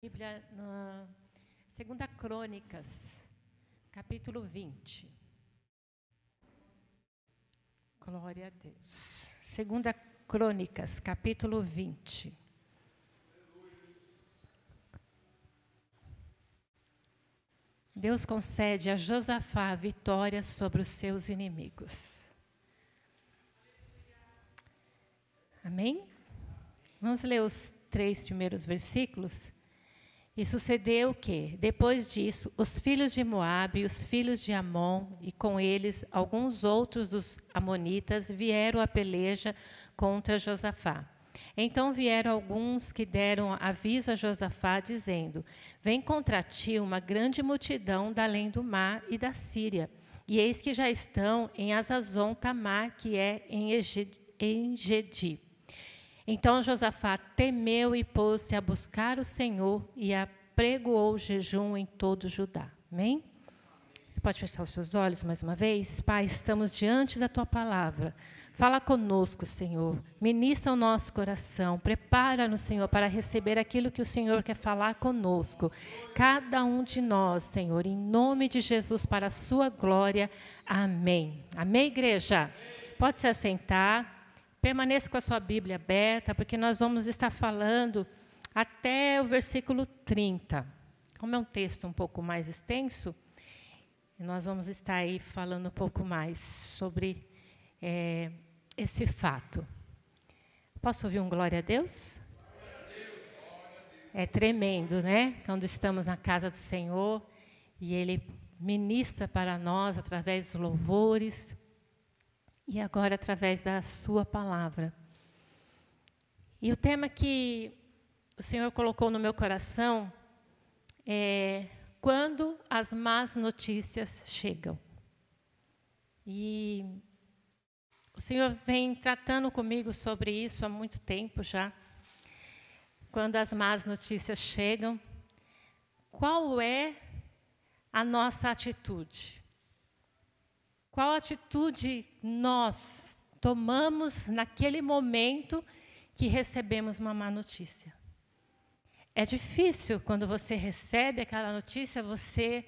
Bíblia na 2 Crônicas, capítulo 20. Glória a Deus. 2 Crônicas, capítulo 20. Deus concede a Josafá a vitória sobre os seus inimigos. Amém? Vamos ler os 3 primeiros versículos. E sucedeu que, depois disso, os filhos de Moabe e os filhos de Amon, e com eles alguns outros dos amonitas, vieram à peleja contra Josafá. Então vieram alguns que deram aviso a Josafá, dizendo: Vem contra ti uma grande multidão da além do mar e da Síria, e eis que já estão em Azazon Tamar, que é em Engedi. Então Josafá temeu e pôs-se a buscar o Senhor e apregoou jejum em todo Judá. Amém? Você pode fechar os seus olhos mais uma vez? Pai, estamos diante da Tua palavra. Fala conosco, Senhor. Ministra o nosso coração. Prepara-nos, Senhor, para receber aquilo que o Senhor quer falar conosco. Cada um de nós, Senhor, em nome de Jesus, para a Sua glória. Amém. Amém, igreja? Pode se assentar. Permaneça com a sua Bíblia aberta, porque nós vamos estar falando até o versículo 30. Como é um texto um pouco mais extenso, nós vamos estar aí falando um pouco mais sobre esse fato. Posso ouvir um glória a Deus? É tremendo, né? Quando estamos na casa do Senhor e Ele ministra para nós através dos louvores. E agora, através da sua palavra. E o tema que o Senhor colocou no meu coração é quando as más notícias chegam. E o Senhor vem tratando comigo sobre isso há muito tempo já. Quando as más notícias chegam, qual é a nossa atitude? Qual atitude nós tomamos naquele momento que recebemos uma má notícia? É difícil quando você recebe aquela notícia, você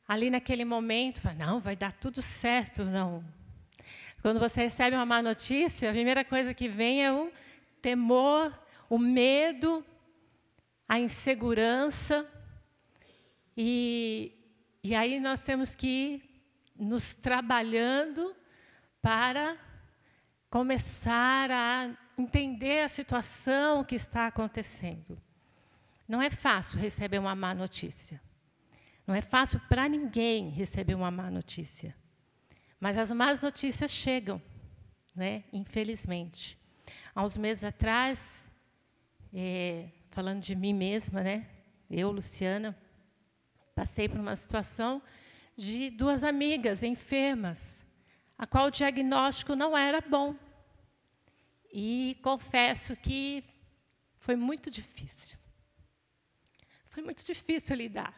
ali naquele momento fala, não, vai dar tudo certo, não. Quando você recebe uma má notícia, a primeira coisa que vem é o temor, o medo, a insegurança. E aí nós temos que ir nos trabalhando para começar a entender a situação que está acontecendo. Não é fácil receber uma má notícia. Não é fácil para ninguém receber uma má notícia. Mas as más notícias chegam, né? Infelizmente. Há uns meses atrás, falando de mim mesma, né? Eu, Luciana, passei por uma situação de 2 amigas enfermas, a qual o diagnóstico não era bom. E confesso que foi muito difícil. Foi muito difícil lidar.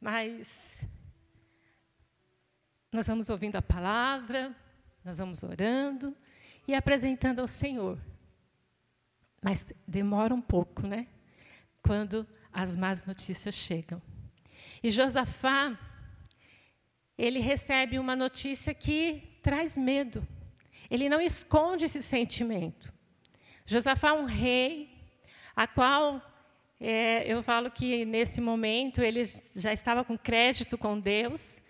Mas nós vamos ouvindo a palavra, nós vamos orando e apresentando ao Senhor. Mas demora um pouco, né? Quando as más notícias chegam. E Josafá, ele recebe uma notícia que traz medo. Ele não esconde esse sentimento. Josafá é um rei, a qual eu falo que nesse momento ele já estava com crédito com Deus.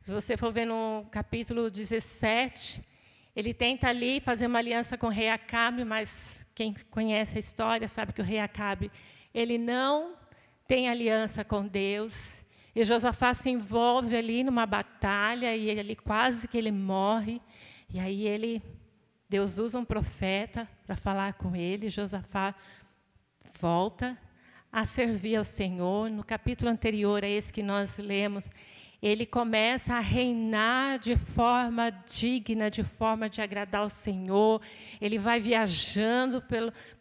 Se você for ver no capítulo 17, ele tenta ali fazer uma aliança com o rei Acabe, mas quem conhece a história sabe que o rei Acabe, ele não tem aliança com Deus. E Josafá se envolve ali numa batalha e ele quase que ele morre. E aí Deus usa um profeta para falar com ele. Josafá volta a servir ao Senhor. No capítulo anterior a esse que nós lemos, ele começa a reinar de forma digna, de forma de agradar ao Senhor. Ele vai viajando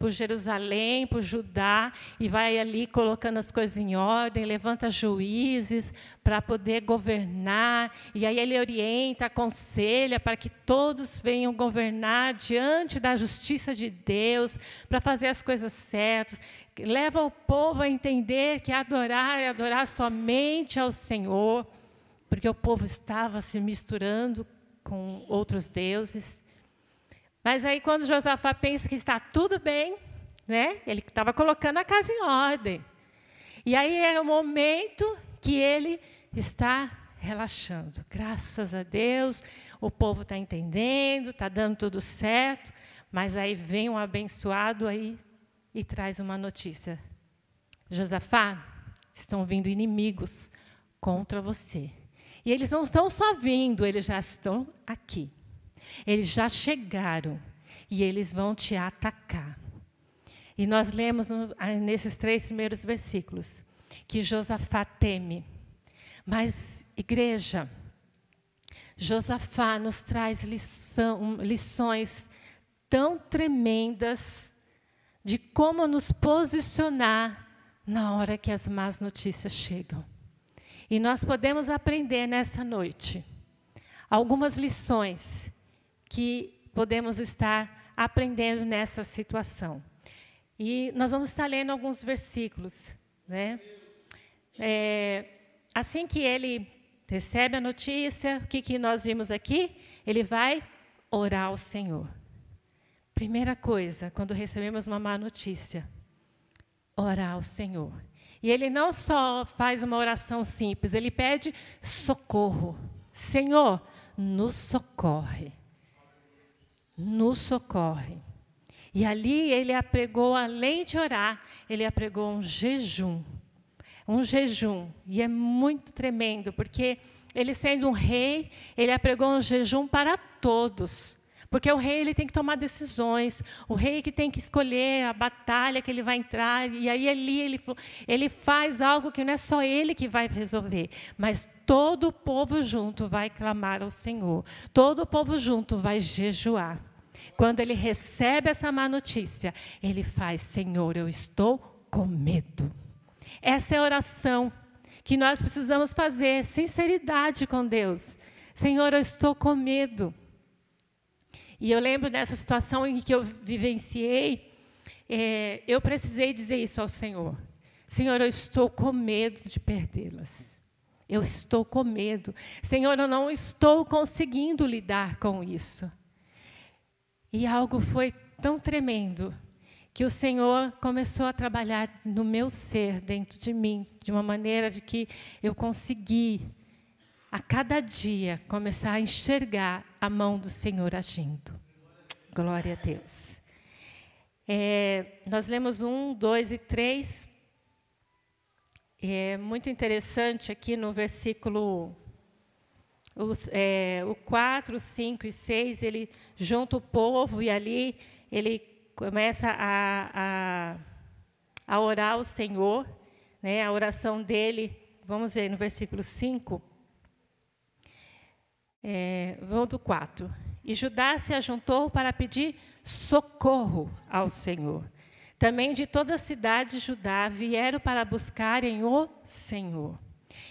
por Jerusalém, por Judá, e vai ali colocando as coisas em ordem, levanta juízes para poder governar. E aí ele orienta, aconselha para que todos venham governar diante da justiça de Deus, para fazer as coisas certas. Leva o povo a entender que adorar é adorar somente ao Senhor, porque o povo estava se misturando com outros deuses. Mas aí, quando Josafá pensa que está tudo bem, né? Ele estava colocando a casa em ordem. E aí é o momento que ele está relaxando. Graças a Deus, o povo está entendendo, está dando tudo certo. Mas aí vem um abençoado aí e traz uma notícia. Josafá, estão vindo inimigos contra você. E eles não estão só vindo, eles já estão aqui. Eles já chegaram e eles vão te atacar. E nós lemos nesses 3 primeiros versículos que Josafá teme. Mas, igreja, Josafá nos traz lições tão tremendas de como nos posicionar na hora que as más notícias chegam. E nós podemos aprender nessa noite algumas lições que podemos estar aprendendo nessa situação. E nós vamos estar lendo alguns versículos, né? Assim que ele recebe a notícia, o que nós vimos aqui? Ele vai orar ao Senhor. Primeira coisa, quando recebemos uma má notícia, orar ao Senhor. E ele não só faz uma oração simples, ele pede socorro. Senhor, nos socorre. Nos socorre. E ali ele apregou, além de orar, ele apregou um jejum. Um jejum. E é muito tremendo, porque ele sendo um rei, ele apregou um jejum para todos. Porque o rei ele tem que tomar decisões, o rei que tem que escolher a batalha que ele vai entrar, e aí ele faz algo que não é só ele que vai resolver, mas todo o povo junto vai clamar ao Senhor, todo o povo junto vai jejuar. Quando ele recebe essa má notícia, ele faz, Senhor, eu estou com medo. Essa é a oração que nós precisamos fazer, sinceridade com Deus. Senhor, eu estou com medo. E eu lembro dessa situação em que eu vivenciei, eu precisei dizer isso ao Senhor. Senhor, eu estou com medo de perdê-las. Eu estou com medo. Senhor, eu não estou conseguindo lidar com isso. E algo foi tão tremendo que o Senhor começou a trabalhar no meu ser, dentro de mim, de uma maneira de que eu consegui, a cada dia, começar a enxergar a mão do Senhor agindo. Glória a Deus. Nós lemos 1, 2 e 3. É muito interessante aqui no versículo o 4, 5 e 6, ele junta o povo e ali ele começa a orar ao Senhor, né? A oração dele, vamos ver no versículo 5, vamos do 4. E Judá se ajuntou para pedir socorro ao Senhor. Também de toda a cidade de Judá vieram para buscarem o Senhor.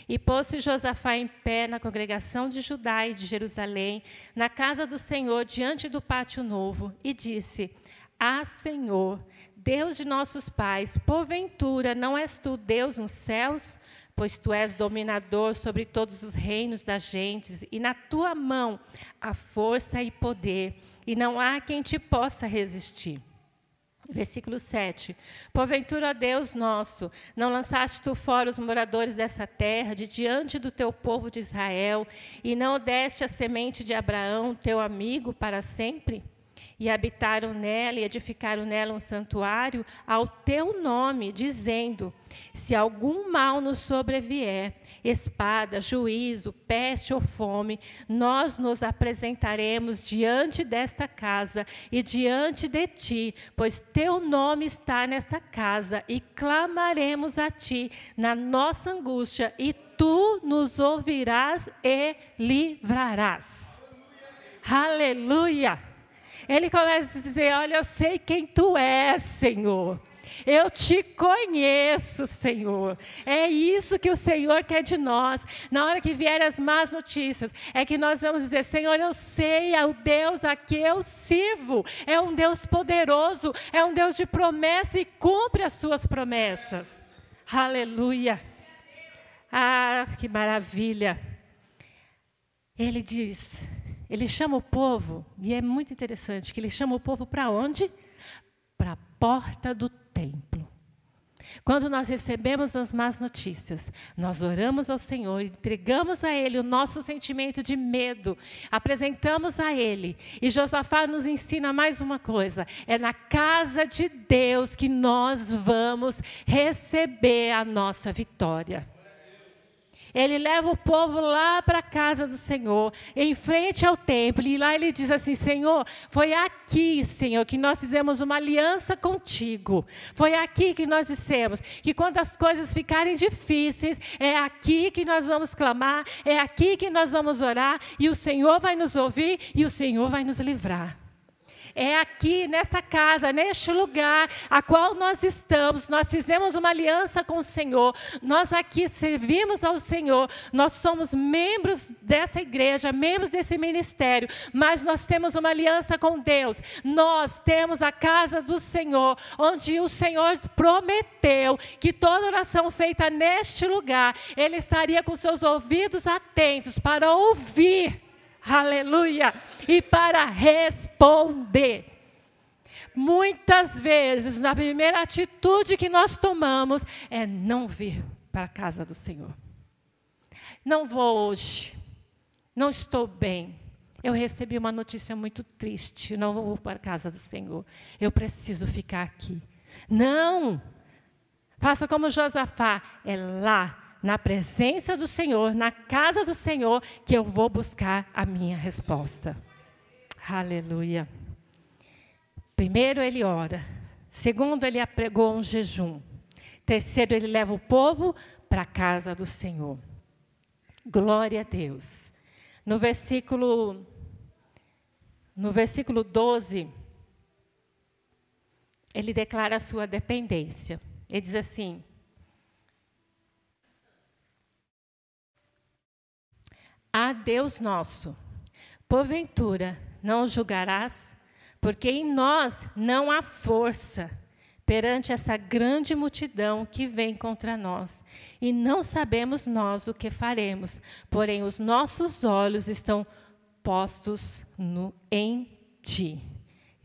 E pôs-se Josafá em pé na congregação de Judá e de Jerusalém, na casa do Senhor, diante do pátio novo, e disse: Ah, Senhor, Deus de nossos pais, porventura não és tu Deus nos céus? Pois tu és dominador sobre todos os reinos das gentes, e na tua mão há força e poder, e não há quem te possa resistir. Versículo 7. Porventura, ó Deus nosso, não lançaste tu fora os moradores dessa terra, de diante do teu povo de Israel, e não deste a semente de Abraão, teu amigo, para sempre? E habitaram nela e edificaram nela um santuário ao teu nome, dizendo: se algum mal nos sobrevier, espada, juízo, peste ou fome, nós nos apresentaremos diante desta casa e diante de ti, pois teu nome está nesta casa, e clamaremos a ti na nossa angústia, e tu nos ouvirás e livrarás. Aleluia! Ele começa a dizer: olha, eu sei quem tu és, Senhor. Eu te conheço, Senhor. É isso que o Senhor quer de nós. Na hora que vierem as más notícias, é que nós vamos dizer, Senhor, eu sei, é o Deus a que eu sirvo. É um Deus poderoso, é um Deus de promessa e cumpre as suas promessas. Aleluia. Ah, que maravilha. Ele diz, ele chama o povo, e é muito interessante, que ele chama o povo para onde? Para a porta do templo. Quando nós recebemos as más notícias, nós oramos ao Senhor, entregamos a Ele o nosso sentimento de medo, apresentamos a Ele. E Josafá nos ensina mais uma coisa, é na casa de Deus que nós vamos receber a nossa vitória. Ele leva o povo lá para a casa do Senhor, em frente ao templo, e lá ele diz assim, Senhor, foi aqui, Senhor, que nós fizemos uma aliança contigo. Foi aqui que nós dissemos que quando as coisas ficarem difíceis, é aqui que nós vamos clamar, é aqui que nós vamos orar, e o Senhor vai nos ouvir, e o Senhor vai nos livrar. É aqui, nesta casa, neste lugar a qual nós estamos, nós fizemos uma aliança com o Senhor, nós aqui servimos ao Senhor, nós somos membros dessa igreja, membros desse ministério, mas nós temos uma aliança com Deus, nós temos a casa do Senhor, onde o Senhor prometeu que toda oração feita neste lugar, Ele estaria com seus ouvidos atentos para ouvir. Aleluia! E para responder. Muitas vezes, a primeira atitude que nós tomamos é não vir para a casa do Senhor. Não vou hoje, não estou bem. Eu recebi uma notícia muito triste, não vou para a casa do Senhor. Eu preciso ficar aqui. Não! Faça como Josafá, é lá. Na presença do Senhor, na casa do Senhor, que eu vou buscar a minha resposta. Aleluia. Primeiro, ele ora. Segundo, ele apregou um jejum. Terceiro, ele leva o povo para a casa do Senhor. Glória a Deus. No versículo 12, ele declara a sua dependência. Ele diz assim, ah, Deus nosso, porventura não julgarás, porque em nós não há força perante essa grande multidão que vem contra nós. E não sabemos nós o que faremos, porém os nossos olhos estão postos em Ti.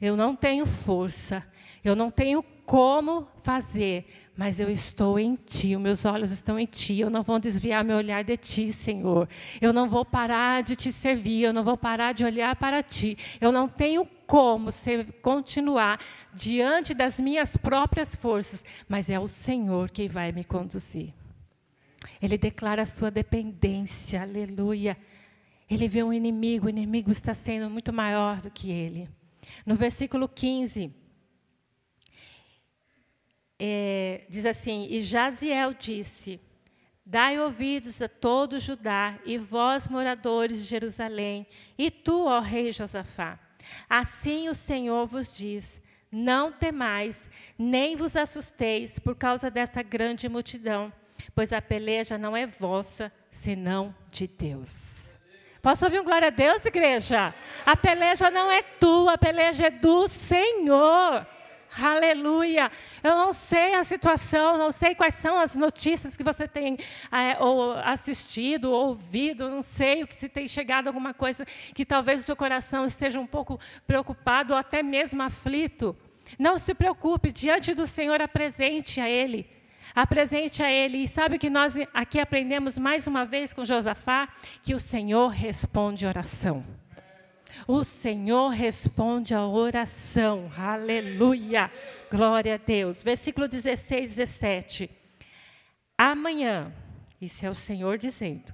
Eu não tenho força, eu não tenho como fazer, mas eu estou em Ti, os meus olhos estão em Ti, eu não vou desviar meu olhar de Ti, Senhor. Eu não vou parar de Te servir, eu não vou parar de olhar para Ti. Eu não tenho como continuar diante das minhas próprias forças, mas é o Senhor quem vai me conduzir. Ele declara a sua dependência, aleluia. Ele vê um inimigo, o inimigo está sendo muito maior do que ele. No versículo 15... diz assim, e Jaziel disse, dai ouvidos a todo Judá, e vós, moradores de Jerusalém, e tu, ó rei Josafá. Assim o Senhor vos diz, não temais, nem vos assusteis por causa desta grande multidão, pois a peleja não é vossa, senão de Deus. Posso ouvir um glória a Deus, igreja? A peleja não é tua, a peleja é do Senhor. Aleluia! Eu não sei a situação, não sei quais são as notícias que você tem ou assistido, ou ouvido, não sei o que se tem chegado alguma coisa que talvez o seu coração esteja um pouco preocupado ou até mesmo aflito. Não se preocupe, diante do Senhor apresente a Ele. Apresente a Ele. E sabe que nós aqui aprendemos mais uma vez com Josafá? Que o Senhor responde oração. O Senhor responde a oração. Aleluia. Glória a Deus. Versículo 16, 17. Amanhã, isso é o Senhor dizendo,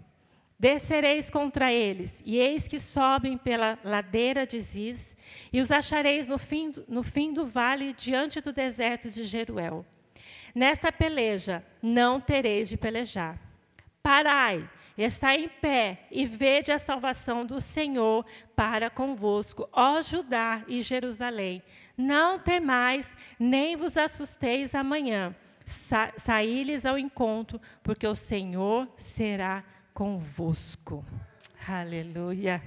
descereis contra eles, e eis que sobem pela ladeira de Ziz, e os achareis no fim do vale, diante do deserto de Jeruel. Nesta peleja não tereis de pelejar. Parai, estai em pé, e vede a salvação do Senhor para convosco, ó Judá e Jerusalém. Não temais, nem vos assusteis amanhã. Saí-lhes ao encontro, porque o Senhor será convosco. Aleluia.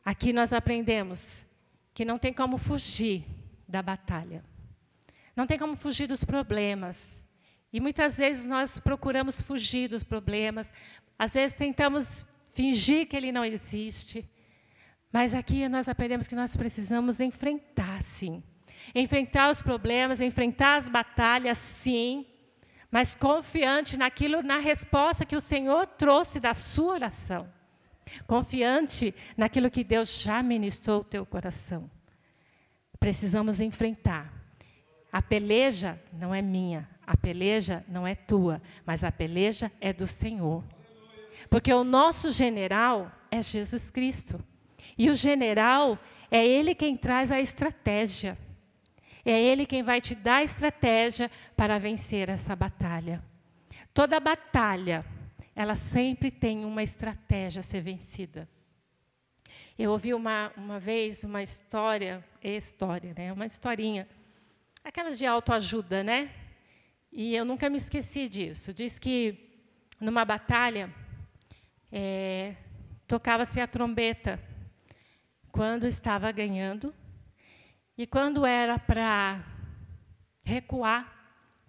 Aqui nós aprendemos que não tem como fugir da batalha. Não tem como fugir dos problemas. E muitas vezes nós procuramos fugir dos problemas. Às vezes tentamos fingir que ele não existe. Mas aqui nós aprendemos que nós precisamos enfrentar, sim. Enfrentar os problemas, enfrentar as batalhas, sim. Mas confiante na resposta que o Senhor trouxe da sua oração. Confiante naquilo que Deus já ministrou o teu coração. Precisamos enfrentar. A peleja não é minha, a peleja não é tua, mas a peleja é do Senhor. Porque o nosso general é Jesus Cristo. E o general é Ele quem traz a estratégia. É Ele quem vai te dar a estratégia para vencer essa batalha. Toda batalha, ela sempre tem uma estratégia a ser vencida. Eu ouvi uma vez uma história, né? Uma historinha. Aquelas de autoajuda, né? E eu nunca me esqueci disso. Diz que numa batalha, tocava-se a trombeta quando estava ganhando. E quando era para recuar,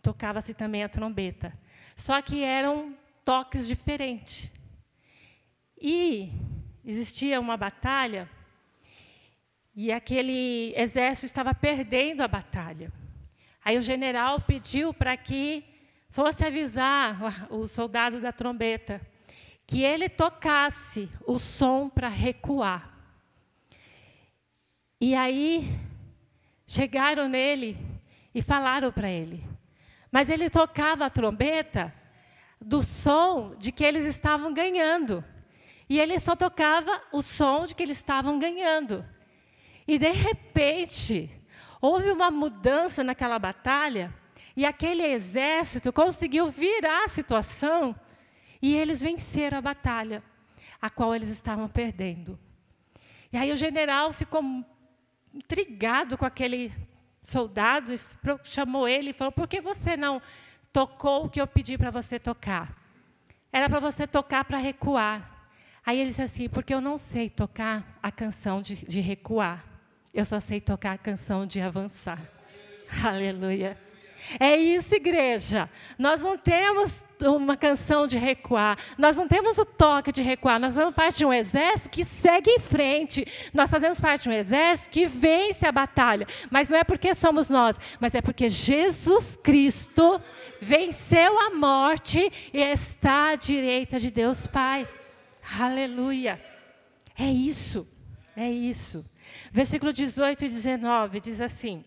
tocava-se também a trombeta. Só que eram toques diferentes. E existia uma batalha, e aquele exército estava perdendo a batalha. Aí o general pediu para que fosse avisar o soldado da trombeta, que ele tocasse o som para recuar. E aí chegaram nele e falaram para ele. Mas ele tocava a trombeta do som de que eles estavam ganhando. E ele só tocava o som de que eles estavam ganhando. E de repente, houve uma mudança naquela batalha, e aquele exército conseguiu virar a situação, e eles venceram a batalha, a qual eles estavam perdendo. E aí o general ficou intrigado com aquele soldado, e chamou ele e falou: por que você não tocou o que eu pedi para você tocar? Era para você tocar para recuar. Aí ele disse assim: porque eu não sei tocar a canção de recuar. Eu só sei tocar a canção de avançar. Aleluia. É isso, igreja. Nós não temos uma canção de recuar. Nós não temos o toque de recuar. Nós fazemos parte de um exército que segue em frente. Nós fazemos parte de um exército que vence a batalha. Mas não é porque somos nós, mas é porque Jesus Cristo venceu a morte e está à direita de Deus Pai. Aleluia. É isso. É isso. Versículo 18 e 19 diz assim: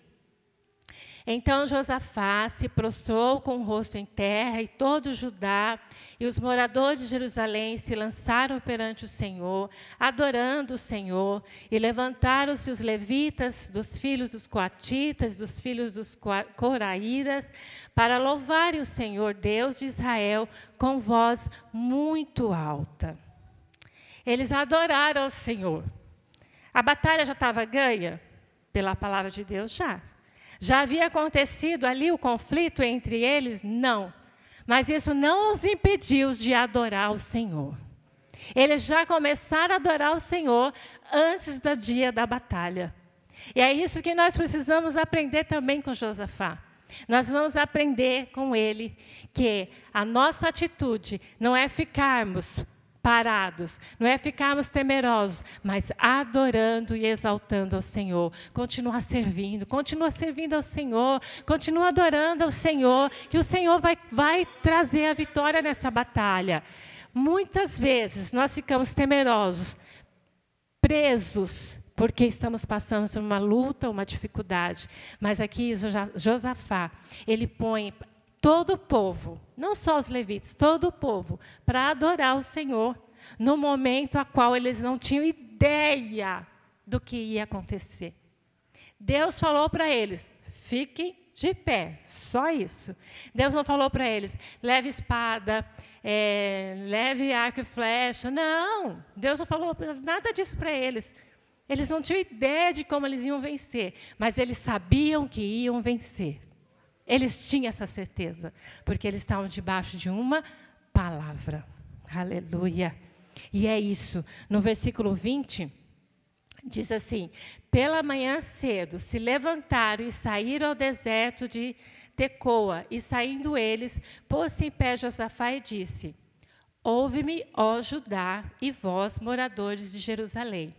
então Josafá se prostrou com o rosto em terra, e todo Judá e os moradores de Jerusalém se lançaram perante o Senhor, adorando o Senhor, e levantaram-se os levitas, dos filhos dos coatitas, dos filhos dos coraíras, para louvarem o Senhor, Deus de Israel, com voz muito alta. Eles adoraram o Senhor. A batalha já estava ganha? Pela palavra de Deus, já. Já havia acontecido ali o conflito entre eles? Não. Mas isso não os impediu de adorar o Senhor. Eles já começaram a adorar o Senhor antes do dia da batalha. E é isso que nós precisamos aprender também com Josafá. Nós vamos aprender com ele que a nossa atitude não é ficarmos parados, não é ficarmos temerosos, mas adorando e exaltando ao Senhor. Continua servindo ao Senhor, continua adorando ao Senhor, que o Senhor vai trazer a vitória nessa batalha. Muitas vezes nós ficamos temerosos, presos, porque estamos passando por uma luta, uma dificuldade. Mas aqui Josafá, ele põe todo o povo, não só os levitas, todo o povo, para adorar o Senhor, no momento a qual eles não tinham ideia do que ia acontecer. Deus falou para eles: fiquem de pé, só isso. Deus não falou para eles: leve espada, leve arco e flecha. Não, Deus não falou nada disso para eles. Eles não tinham ideia de como eles iam vencer, mas eles sabiam que iam vencer. Eles tinham essa certeza, porque eles estavam debaixo de uma palavra. Aleluia. E é isso. No versículo 20, diz assim: pela manhã cedo se levantaram e saíram ao deserto de Tecoa, e saindo eles, pôs-se em pé Josafá e disse: ouve-me, ó Judá, e vós, moradores de Jerusalém.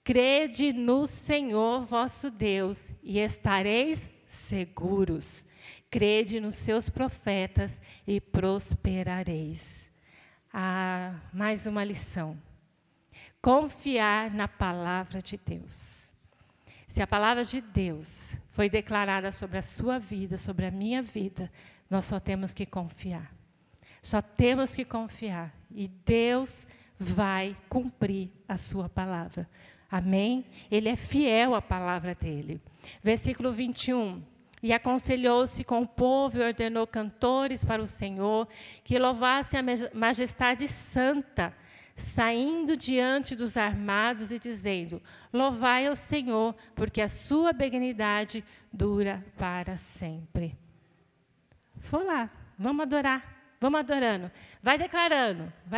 Crede no Senhor vosso Deus, e estareis seguros. Crede nos seus profetas, e prosperareis. Mais uma lição. Confiar na palavra de Deus. Se a palavra de Deus foi declarada sobre a sua vida, sobre a minha vida, nós só temos que confiar. Só temos que confiar. E Deus vai cumprir a sua palavra. Amém? Ele é fiel à palavra dele. Versículo 21. E aconselhou-se com o povo e ordenou cantores para o Senhor, que louvassem a majestade santa, saindo diante dos armados e dizendo: louvai ao Senhor, porque a sua benignidade dura para sempre. Vou lá, vamos adorar. Vamos adorando. Vai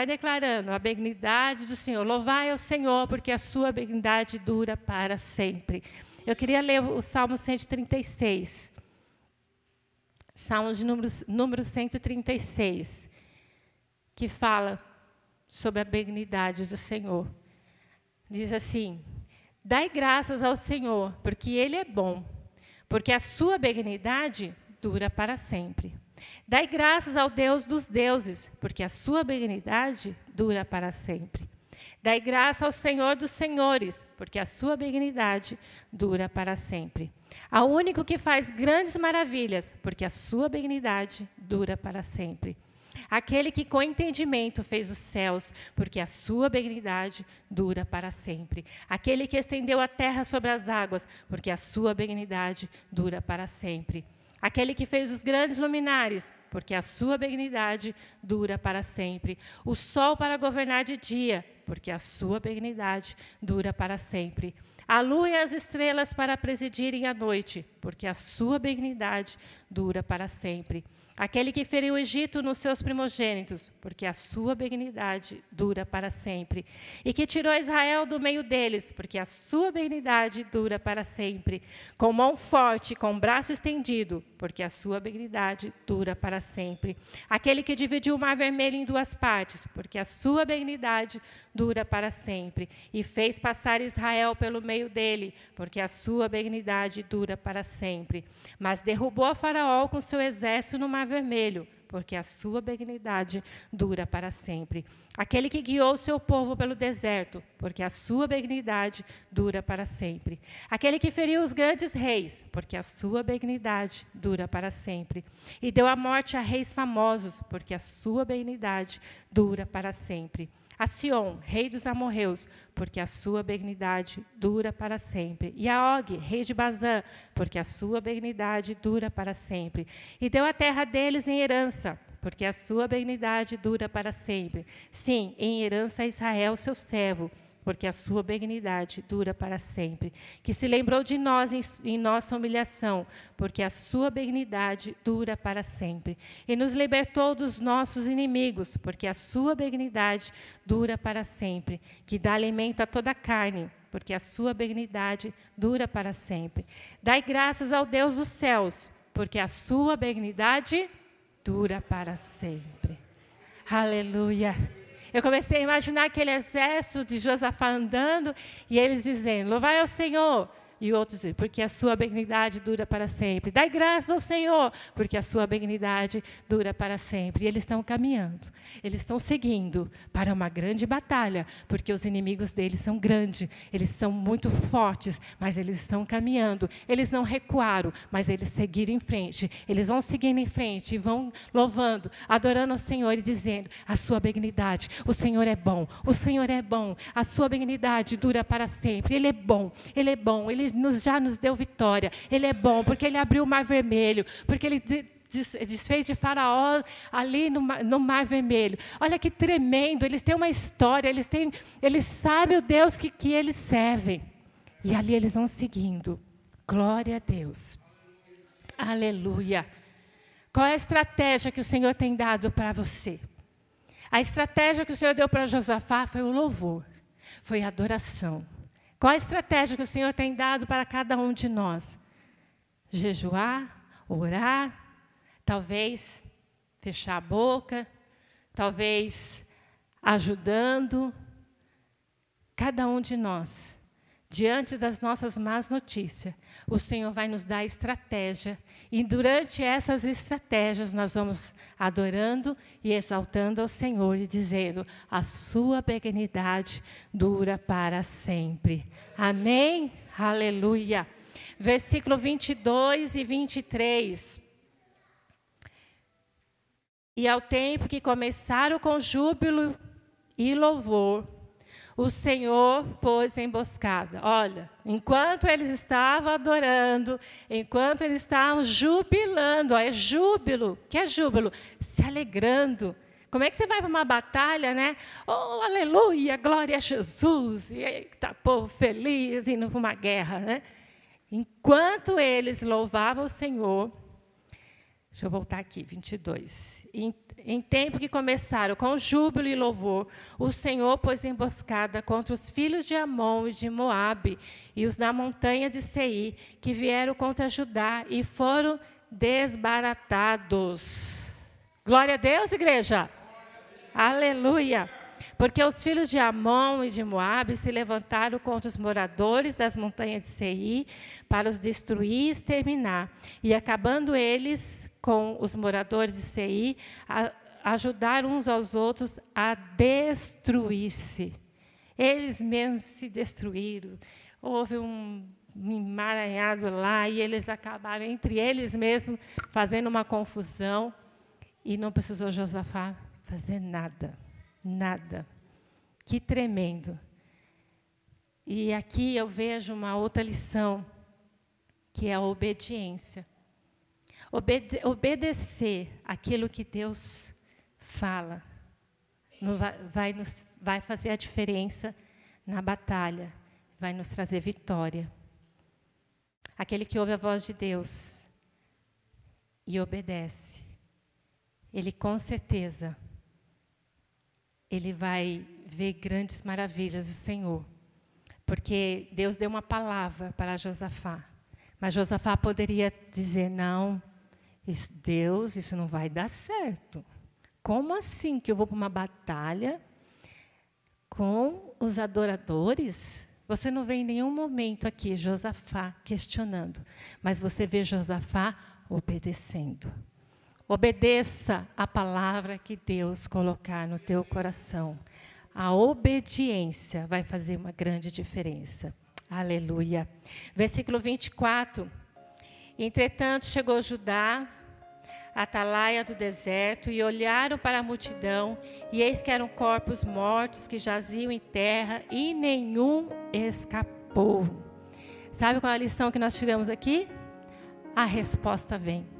declarando a benignidade do Senhor. Louvai ao Senhor, porque a sua benignidade dura para sempre. Eu queria ler o Salmo 136. Salmo de número 136, que fala sobre a benignidade do Senhor. Diz assim: dai graças ao Senhor, porque Ele é bom, porque a sua benignidade dura para sempre. Dai graças ao Deus dos deuses, porque a sua benignidade dura para sempre. Dai graça ao Senhor dos senhores, porque a sua benignidade dura para sempre. Ao único que faz grandes maravilhas, porque a sua benignidade dura para sempre. Aquele que com entendimento fez os céus, porque a sua benignidade dura para sempre. Aquele que estendeu a terra sobre as águas, porque a sua benignidade dura para sempre. Aquele que fez os grandes luminares, porque a sua benignidade dura para sempre. O sol para governar de dia, porque a sua benignidade dura para sempre. A lua e as estrelas para presidirem a noite, porque a sua benignidade dura para sempre. Aquele que feriu o Egito nos seus primogênitos, porque a sua benignidade dura para sempre. E que tirou Israel do meio deles, porque a sua benignidade dura para sempre. Com mão forte, com braço estendido, porque a sua benignidade dura para sempre. Aquele que dividiu o mar vermelho em duas partes, porque a sua benignidade dura para sempre. E fez passar Israel pelo meio dele, porque a sua benignidade dura para sempre. Mas derrubou a Faraó com seu exército no mar vermelho, porque a sua benignidade dura para sempre. Aquele que guiou o seu povo pelo deserto, porque a sua benignidade dura para sempre. Aquele que feriu os grandes reis, porque a sua benignidade dura para sempre. E deu a morte a reis famosos, porque a sua benignidade dura para sempre. A Sion, rei dos amorreus, porque a sua benignidade dura para sempre. E a Og, rei de Bazã, porque a sua benignidade dura para sempre. E deu a terra deles em herança, porque a sua benignidade dura para sempre. Sim, em herança a Israel, seu servo, porque a sua benignidade dura para sempre. Que se lembrou de nós em nossa humilhação, porque a sua benignidade dura para sempre. E nos libertou dos nossos inimigos, porque a sua benignidade dura para sempre. Que dá alimento a toda a carne, porque a sua benignidade dura para sempre. Dai graças ao Deus dos céus, porque a sua benignidade dura para sempre. Aleluia. Eu comecei a imaginar aquele exército de Josafá andando e eles dizendo: louvai ao Senhor. E outros dizem: porque a sua benignidade dura para sempre. Dai graças ao Senhor, porque a sua benignidade dura para sempre. E eles estão caminhando, eles estão seguindo para uma grande batalha, porque os inimigos deles são grandes, eles são muito fortes, mas eles estão caminhando. Eles não recuaram, mas eles seguiram em frente. Eles vão seguindo em frente e vão louvando, adorando ao Senhor e dizendo: a sua benignidade, o Senhor é bom, o Senhor é bom, a sua benignidade dura para sempre. Ele é bom, Ele já nos deu vitória. Ele é bom, porque Ele abriu o mar vermelho, porque Ele desfez de Faraó ali no Mar Vermelho. Olha que tremendo, eles têm uma história, eles sabem o Deus que eles servem. E ali eles vão seguindo. Glória a Deus. Aleluia. Qual é a estratégia que o Senhor tem dado para você? A estratégia que o Senhor deu para Josafá foi o louvor, foi a adoração. Qual a estratégia que o Senhor tem dado para cada um de nós? Jejuar, orar, talvez fechar a boca, talvez ajudando. Cada um de nós, diante das nossas más notícias, o Senhor vai nos dar estratégia. E durante essas estratégias nós vamos adorando e exaltando ao Senhor e dizendo: a sua benignidade dura para sempre. Amém? Aleluia. Versículo 22 e 23. E ao tempo que começaram com júbilo e louvor, o Senhor pôs emboscada. Olha, enquanto eles estavam adorando, enquanto eles estavam jubilando, é júbilo. O que é júbilo? Se alegrando. Como é que você vai para uma batalha, né? Oh, aleluia, glória a Jesus. E aí está o povo feliz indo para uma guerra, né? Enquanto eles louvavam o Senhor, deixa eu voltar aqui, 22. Em tempo que começaram com júbilo e louvor, o Senhor pôs emboscada contra os filhos de Amon e de Moabe e os da montanha de Seir, que vieram contra Judá e foram desbaratados. Glória a Deus, igreja! Aleluia! Porque os filhos de Amon e de Moabe se levantaram contra os moradores das montanhas de Seir para os destruir e exterminar. E acabando eles com os moradores de Seir, ajudaram uns aos outros a destruir-se. Eles mesmos se destruíram. Houve um emaranhado lá e eles acabaram entre eles mesmos fazendo uma confusão. E não precisou Josafá fazer nada. Nada. Que tremendo. E aqui eu vejo uma outra lição, que é a obediência. Obedecer aquilo que Deus fala vai fazer a diferença na batalha, vai nos trazer vitória. Aquele que ouve a voz de Deus e obedece, ele com certeza ele vai ver grandes maravilhas do Senhor. Porque Deus deu uma palavra para Josafá. Mas Josafá poderia dizer: não, Deus, isso não vai dar certo. Como assim que eu vou para uma batalha com os adoradores? Você não vê em nenhum momento aqui Josafá questionando. Mas você vê Josafá obedecendo. Obedeça a palavra que Deus colocar no teu coração. A obediência vai fazer uma grande diferença. Aleluia. Versículo 24. Entretanto, chegou Judá, a atalaia do deserto, e olharam para a multidão, e eis que eram corpos mortos que jaziam em terra, e nenhum escapou. Sabe qual é a lição que nós tiramos aqui? A resposta vem.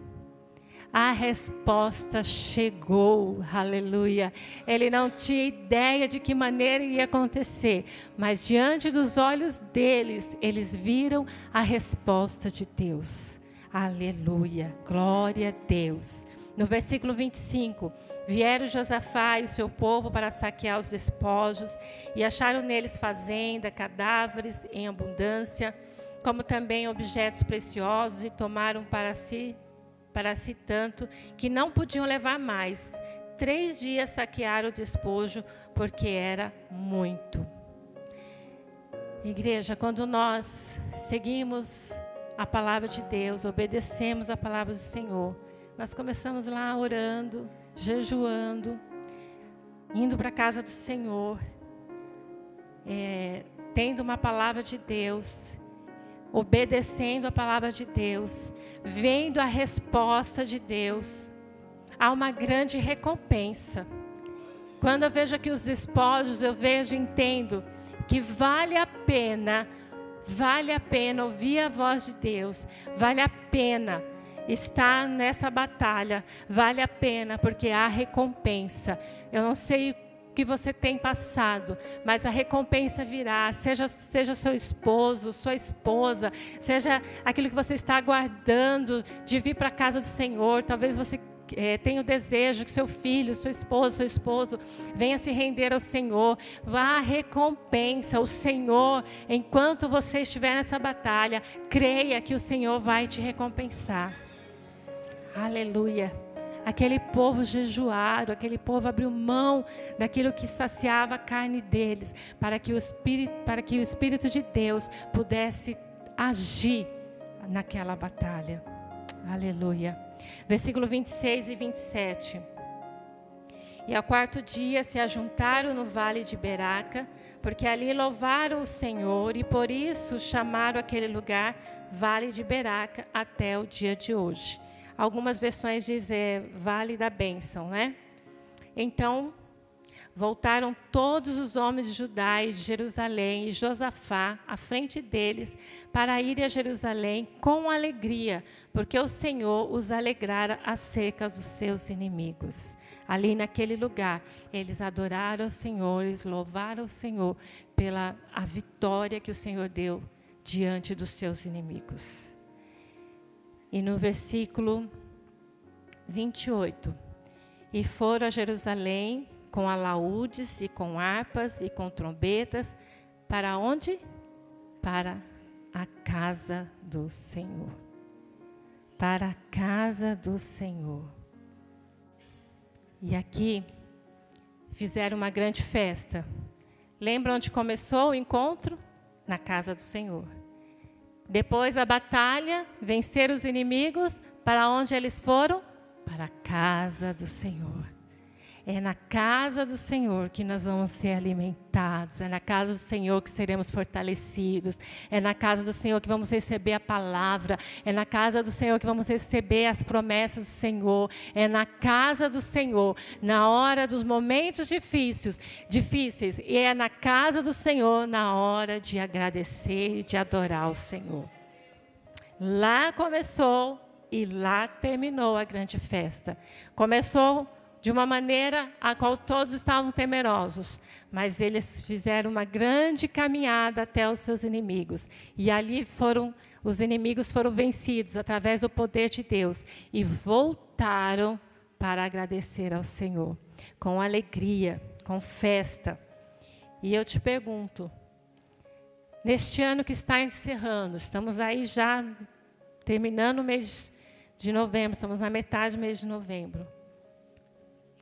A resposta chegou, aleluia. Ele não tinha ideia de que maneira ia acontecer, mas diante dos olhos deles, eles viram a resposta de Deus. Aleluia, glória a Deus. No versículo 25, vieram Josafá e o seu povo para saquear os despojos, e acharam neles fazenda, cadáveres em abundância, como também objetos preciosos, e tomaram para si tanto, que não podiam levar mais. 3 dias saquearam o despojo, porque era muito. Igreja, quando nós seguimos a palavra de Deus, obedecemos a palavra do Senhor, nós começamos lá orando, jejuando, indo para a casa do Senhor, tendo uma palavra de Deus, obedecendo a palavra de Deus, vendo a resposta de Deus, há uma grande recompensa. Quando eu vejo aqui os despojos, eu vejo e entendo que vale a pena ouvir a voz de Deus, vale a pena está nessa batalha, vale a pena, porque há recompensa. Eu não sei o que você tem passado, mas a recompensa virá, seja seu esposo, sua esposa, seja aquilo que você está aguardando de vir para a casa do Senhor. Talvez você tenha o desejo que seu filho, sua esposa, seu esposo venha se render ao Senhor. Vá a recompensa, o Senhor, enquanto você estiver nessa batalha, creia que o Senhor vai te recompensar. Aleluia. Aquele povo jejuaram, aquele povo abriu mão daquilo que saciava a carne deles, para que o Espírito de Deus pudesse agir naquela batalha. Aleluia. Versículo 26 e 27. E ao quarto dia se ajuntaram no vale de Beraca, porque ali louvaram o Senhor, e por isso chamaram aquele lugar Vale de Beraca até o dia de hoje. Algumas versões dizem Vale da Bênção, né? Então, voltaram todos os homens de Judá e de Jerusalém e Josafá à frente deles para ir a Jerusalém com alegria, porque o Senhor os alegrara acerca dos seus inimigos. Ali naquele lugar, eles adoraram o Senhor, eles louvaram o Senhor pela a vitória que o Senhor deu diante dos seus inimigos. E no versículo 28, e foram a Jerusalém com alaúdes e com harpas e com trombetas, para onde? Para a casa do Senhor. Para a casa do Senhor. E aqui fizeram uma grande festa. Lembra onde começou o encontro? Na casa do Senhor. Depois da batalha, vencer os inimigos, para onde eles foram? Para a casa do Senhor. É na casa do Senhor que nós vamos ser alimentados. É na casa do Senhor que seremos fortalecidos. É na casa do Senhor que vamos receber a palavra. É na casa do Senhor que vamos receber as promessas do Senhor. É na casa do Senhor, na hora dos momentos difíceis. E é na casa do Senhor, na hora de agradecer e de adorar o Senhor. Lá começou e lá terminou a grande festa. Começou de uma maneira a qual todos estavam temerosos, mas eles fizeram uma grande caminhada até os seus inimigos. E ali os inimigos foram vencidos através do poder de Deus e voltaram para agradecer ao Senhor, com alegria, com festa. E eu te pergunto, neste ano que está encerrando, estamos aí já terminando o mês de novembro, estamos na metade do mês de novembro.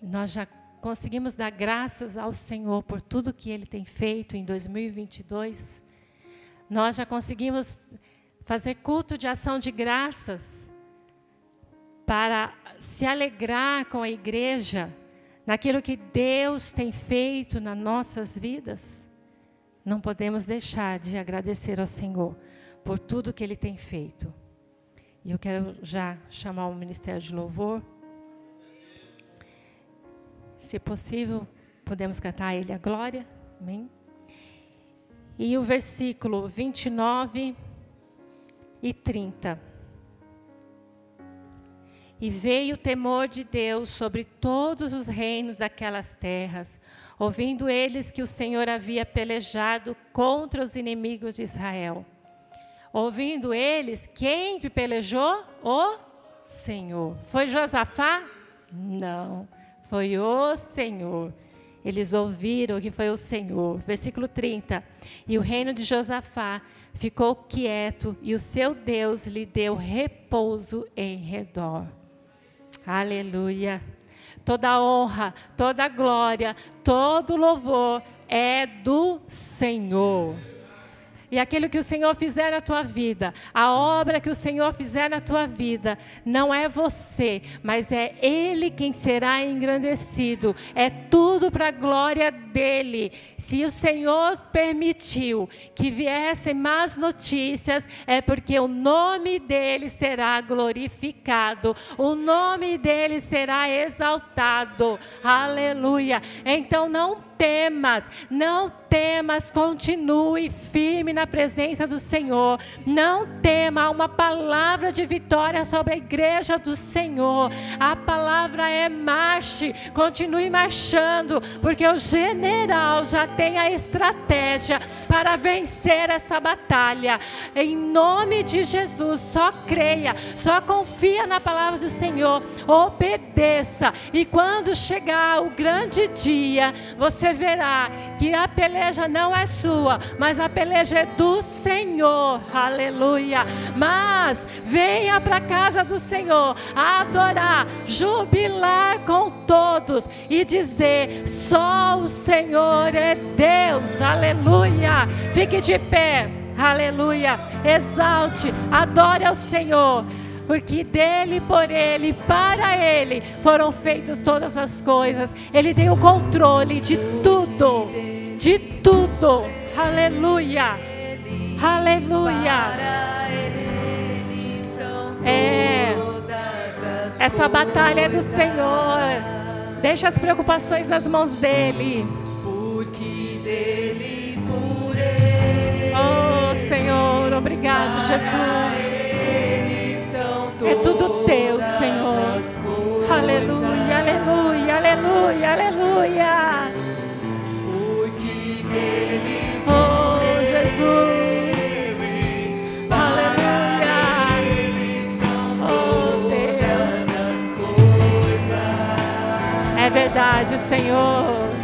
Nós já conseguimos dar graças ao Senhor por tudo que Ele tem feito em 2022. Nós já conseguimos fazer culto de ação de graças para se alegrar com a igreja naquilo que Deus tem feito nas nossas vidas. Não podemos deixar de agradecer ao Senhor por tudo que Ele tem feito. E eu quero já chamar o Ministério de Louvor. Se possível, podemos cantar a Ele a glória. Amém? E o versículo 29 e 30. E veio o temor de Deus sobre todos os reinos daquelas terras, ouvindo eles que o Senhor havia pelejado contra os inimigos de Israel. Ouvindo eles, quem que pelejou? O Senhor. Foi Josafá? Não. Foi o Senhor. Eles ouviram que foi o Senhor. Versículo 30. E o reino de Josafá ficou quieto e o seu Deus lhe deu repouso em redor. Aleluia. Toda honra, toda glória, todo louvor é do Senhor. E aquilo que o Senhor fizer na tua vida, a obra que o Senhor fizer na tua vida, não é você, mas é Ele quem será engrandecido. É tudo para a glória dele. Se o Senhor permitiu que viessem más notícias, é porque o nome dele será glorificado, o nome dele será exaltado. Aleluia. Então não temas, não temas, continue firme na presença do Senhor. Não tema, há uma palavra de vitória sobre a igreja do Senhor. A palavra é marche, continue marchando, porque o general já tem a estratégia para vencer essa batalha. Em nome de Jesus, só creia, só confia na palavra do Senhor, obedeça, e quando chegar o grande dia, você verá que a peleja não é sua, mas a peleja é do Senhor. Aleluia. Mas venha para a casa do Senhor adorar, jubilar com todos e dizer: só o Senhor é Deus. Aleluia. Fique de pé. Aleluia. Exalte, adore ao Senhor, porque dele, por ele, para ele foram feitas todas as coisas. Ele tem o controle de tudo, de tudo. Aleluia, aleluia. Essa batalha é do Senhor. Deixa as preocupações nas mãos dele. Porque dele, por ele. Oh, Senhor, obrigado, Jesus. É tudo teu, Senhor. Aleluia, aleluia, aleluia, aleluia. Oh, Jesus. Aleluia. Oh, Deus. É verdade, Senhor.